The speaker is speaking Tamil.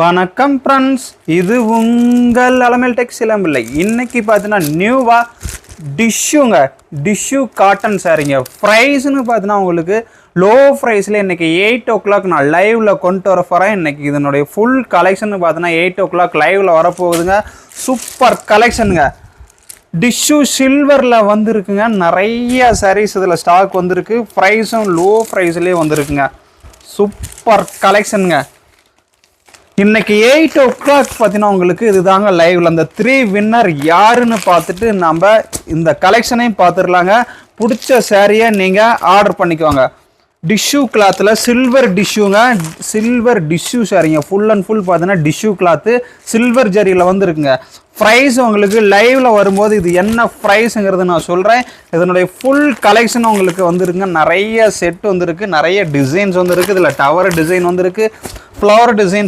வணக்கம் ஃப்ரெண்ட்ஸ், இது உங்கள் அலமேல் டெக்ஸ்டைல் இல்லை. இன்னைக்கு பார்த்தீங்கன்னா நியூவாக டிஷ்யூ காட்டன் சாரீங்க. ப்ரைஸ்னு பார்த்தீங்கன்னா உங்களுக்கு லோ ப்ரைஸில் இன்றைக்கி 8 o'clock நான் லைவில் கொண்டு வர போகிறேன். இன்றைக்கி இதனுடைய ஃபுல் கலெக்ஷன் பார்த்தீங்கன்னா 8 o'clock லைவில் வரப்போகுதுங்க. சூப்பர் கலெக்ஷனுங்க. டிஷ்யூ சில்வரில் வந்துருக்குங்க. நிறைய சாரீஸ் இதில் ஸ்டாக் வந்திருக்கு. ப்ரைஸும் லோ ப்ரைஸ்லேயே வந்திருக்குங்க. சூப்பர் கலெக்ஷனுங்க. இன்னைக்கு 8 o'clock பார்த்தீங்கன்னா உங்களுக்கு இதுதாங்க லைவ்ல அந்த 3 வின்னர் யாருன்னு பார்த்துட்டு நம்ம இந்த கலெக்ஷனையும் பார்த்துடலாங்க. பிடிச்ச சாரியை நீங்கள் ஆர்டர் பண்ணிக்குவாங்க. டிஷ்யூ கிளாத்தில் சில்வர் டிஷ்யூ சாரிங்க. ஃபுல் அண்ட் ஃபுல் பார்த்தீங்கன்னா டிஷ்யூ கிளாத்து சில்வர் ஜரியில் வந்துருக்குங்க. ப்ரைஸ் உங்களுக்கு லைவ்ல வரும்போது இது என்ன ப்ரைஸுங்கிறது நான் சொல்கிறேன். இதனுடைய ஃபுல் கலெக்ஷன் உங்களுக்கு வந்துருக்குங்க. நிறைய செட் வந்துருக்கு, நிறைய டிசைன்ஸ் வந்துருக்கு. இதில் டவர் டிசைன் வந்துருக்கு, ஃப்ளவர் டிசைன்ஸ்